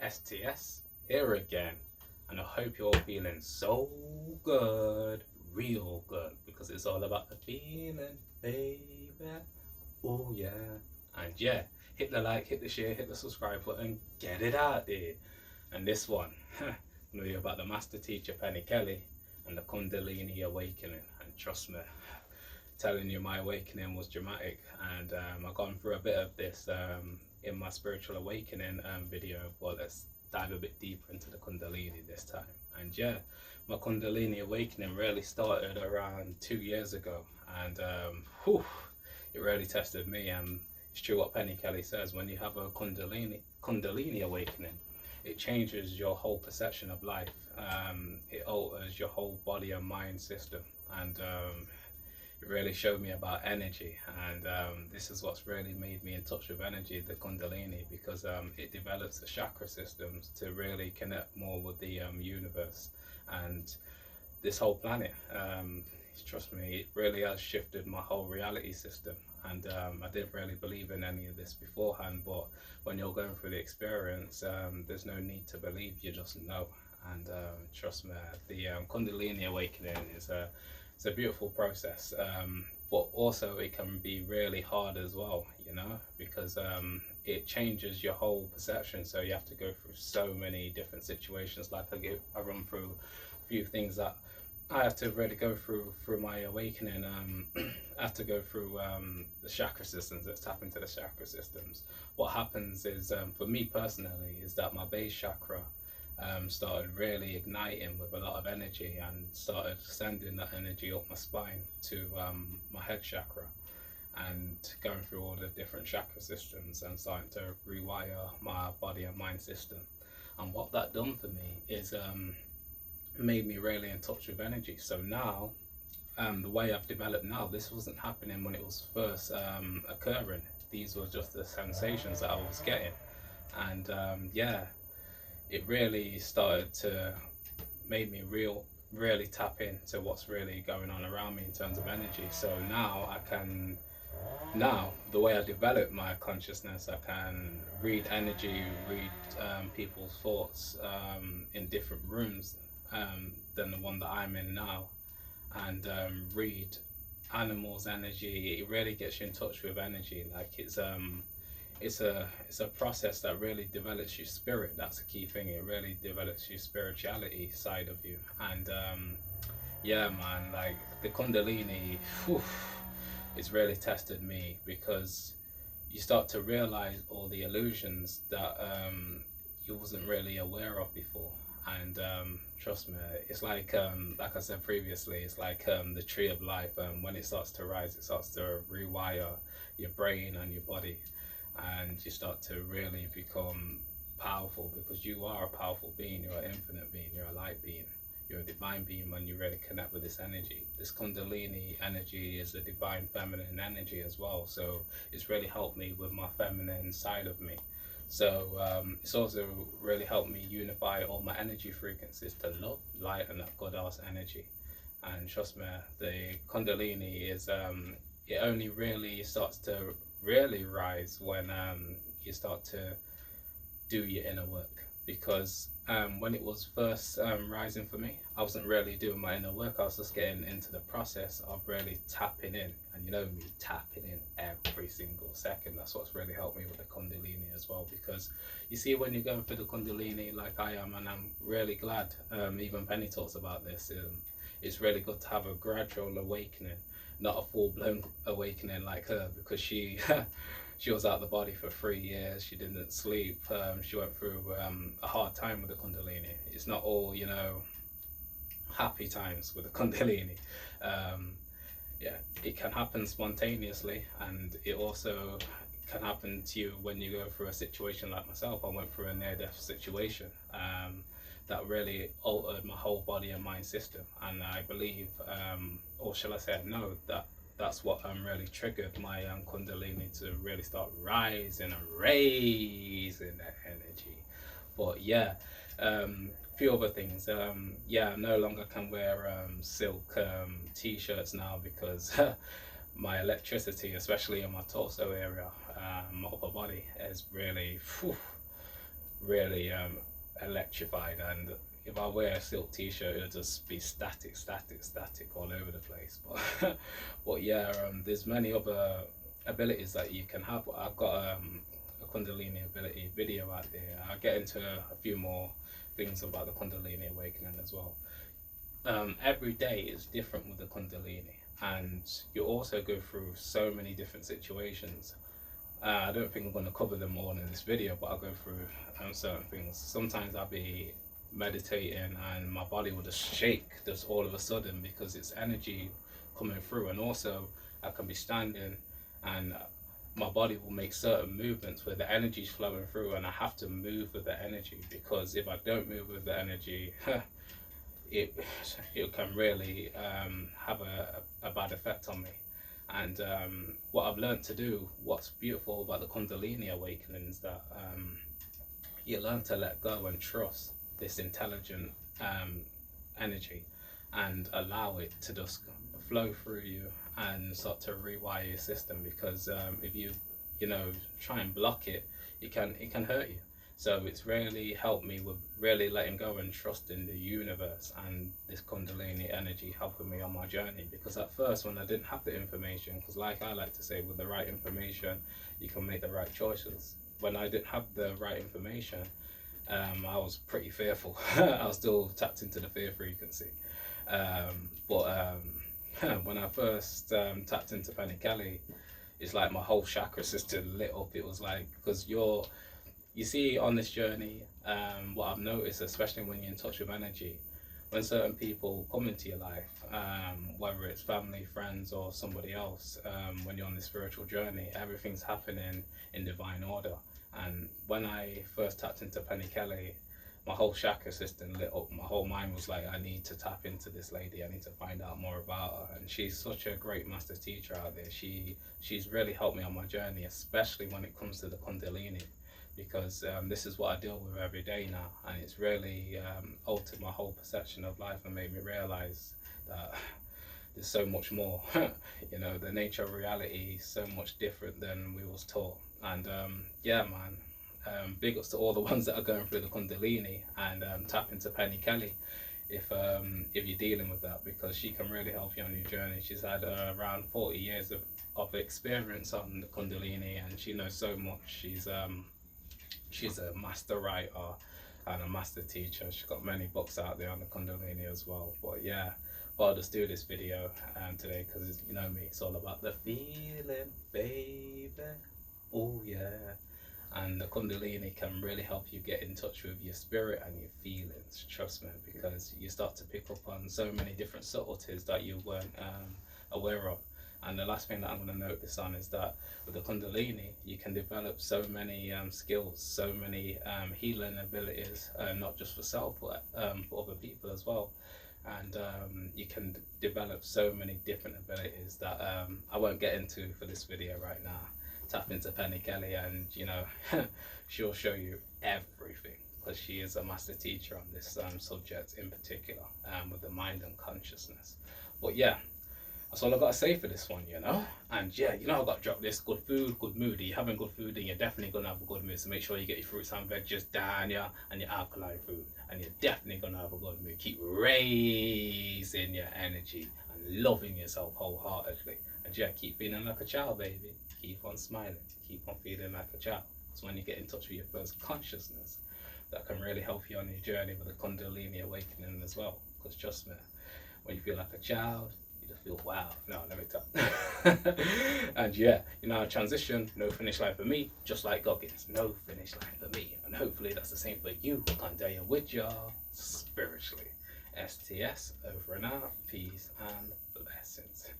STS here again, and I hope you're all feeling so good, real good, because it's all about the feeling, baby. Oh yeah, and yeah, hit the like, hit the share, hit the subscribe button, get it out there. And this one, gonna be about the master teacher Penny Kelly and the Kundalini awakening. And trust me, telling you my awakening was dramatic, and I've gone through a bit of this in my spiritual awakening video, but let's dive a bit deeper into the Kundalini this time. And yeah, my Kundalini awakening really started around 2 years ago, and it really tested me. And it's true what Penny Kelly says: when you have a Kundalini awakening, it changes your whole perception of life. It alters your whole body and mind system, and it really showed me about energy. And this is what's really made me in touch with energy, the Kundalini, because it develops the chakra systems to really connect more with the universe and this whole planet. Trust me, it really has shifted my whole reality system. And I didn't really believe in any of this beforehand, but when you're going through the experience, there's no need to believe, you just know. And trust me, the Kundalini awakening is it's a beautiful process, but also it can be really hard as well, you know, because it changes your whole perception. So you have to go through so many different situations. Like I run through a few things that I have to really go through my awakening. I have to go through the chakra systems. Let's tap into the chakra systems. What happens is, for me personally, is that my base chakra started really igniting with a lot of energy, and started sending that energy up my spine to my head chakra, and going through all the different chakra systems and starting to rewire my body and mind system. And what that done for me is made me really in touch with energy. So now, the way I've developed now, this wasn't happening when it was first occurring. These were just the sensations that I was getting. And yeah, it really started to make me really tap into what's really going on around me in terms of energy. So now the way I develop my consciousness, I can read energy, read people's thoughts in different rooms than the one that I'm in now, and read animals' energy. It really gets you in touch with energy. Like it's a process that really develops your spirit. That's a key thing. It really develops your spirituality side of you. And yeah, man, like the Kundalini, whew, it's really tested me, because you start to realize all the illusions that you wasn't really aware of before. And trust me, it's like I said previously, it's like the tree of life. When it starts to rise, it starts to rewire your brain and your body, and you start to really become powerful, because you are a powerful being. You're an infinite being. You're a light being. You're a divine being when you really connect with this energy. This Kundalini energy is a divine feminine energy as well. So it's really helped me with my feminine side of me. So it's also really helped me unify all my energy frequencies to love, light, and that goddess energy. And trust me, the Kundalini is it only really starts to really rise when you start to do your inner work. Because when it was first rising for me, I wasn't really doing my inner work. I was just getting into the process of really tapping in, and you know me, tapping in every single second. That's what's really helped me with the Kundalini as well. Because you see, when you're going through the Kundalini like I am, and I'm really glad, even Penny talks about this, it's really good to have a gradual awakening, not a full-blown awakening like her, because she she was out of the body for 3 years. She didn't sleep. She went through a hard time with the Kundalini. It's not all, you know, happy times with the Kundalini. Yeah, it can happen spontaneously, and it also can happen to you when you go through a situation like myself. I went through a near-death situation that really altered my whole body and mind system. And I believe, or shall I say, no, that's what really triggered my Kundalini to really start rising and raising that energy. But yeah, few other things. Yeah, I no longer can wear silk t-shirts now, because my electricity, especially in my torso area, my upper body, is really, whew, really electrified, and if I wear a silk t-shirt, it'll just be static, all over the place. But but yeah, there's many other abilities that you can have. I've got a kundalini ability video out there. I'll get into a few more things about the kundalini awakening as well. Every day is different with the kundalini, and you also go through so many different situations. I don't think I'm going to cover them all in this video, but I'll go through certain things. Sometimes I'll be meditating and my body will just shake just all of a sudden because it's energy coming through, and also I can be standing and my body will make certain movements where the energy is flowing through, and I have to move with the energy, because if I don't move with the energy it can really have a bad effect on me. And what I've learned to do, what's beautiful about the kundalini awakening, is that you learn to let go and trust this intelligent energy and allow it to just flow through you and start to rewire your system. Because if you know, try and block it, it can hurt you. So it's really helped me with really letting go and trusting the universe and this kundalini energy helping me on my journey. Because at first, when I didn't have the information, because like I like to say, with the right information you can make the right choices. When I didn't have the right information, I was pretty fearful. I was still tapped into the fear frequency. But when I first tapped into Penny Kelly, it's like my whole chakra system lit up. It was like, because you see on this journey, what I've noticed, especially when you're in touch with energy, when certain people come into your life, whether it's family, friends, or somebody else, when you're on this spiritual journey, everything's happening in divine order. And when I first tapped into Penny Kelly, my whole chakra system lit up. My whole mind was like, I need to tap into this lady. I need to find out more about her. And she's such a great master teacher out there. She's really helped me on my journey, especially when it comes to the kundalini, because this is what I deal with every day now, and it's really altered my whole perception of life and made me realize that there's so much more. You know, the nature of reality is so much different than we was taught. And yeah, man, big ups to all the ones that are going through the kundalini, and tap into Penny Kelly if you're dealing with that, because she can really help you on your journey. She's had around 40 years of experience on the kundalini, and she knows so much. She's a master writer and a master teacher. She's got many books out there on the kundalini as well. But yeah, but I'll just do this video today because, you know me, it's all about the feeling, baby. Oh yeah. And the kundalini can really help you get in touch with your spirit and your feelings, trust me, because you start to pick up on so many different subtleties that you weren't aware of. And the last thing that I'm going to note this on is that with the kundalini, you can develop so many skills, so many healing abilities, not just for self, but for other people as well. And you can develop so many different abilities that I won't get into for this video right now. Tap into Penny Kelly, and you know, she'll show you everything, because she is a master teacher on this subject in particular, with the mind and consciousness. But yeah, that's all I've got to say for this one, you know. And yeah, you know, I've got to drop this: good food, good mood. If you're having good food, then you're definitely going to have a good mood. So make sure you get your fruits and veggies down, yeah, and your alkaline food, and you're definitely going to have a good mood. Keep raising your energy and loving yourself wholeheartedly. And yeah, keep feeling like a child, baby. Keep on smiling. Keep on feeling like a child. It's when you get in touch with your first consciousness that can really help you on your journey with the kundalini awakening as well. Because trust me, when you feel like a child, you just feel wow. No, let me tell. And yeah, you know, transition, no finish line for me, just like Goggins, no finish line for me. And hopefully that's the same for you. Kandaya with y'all spiritually. STS over and out. Peace and blessings.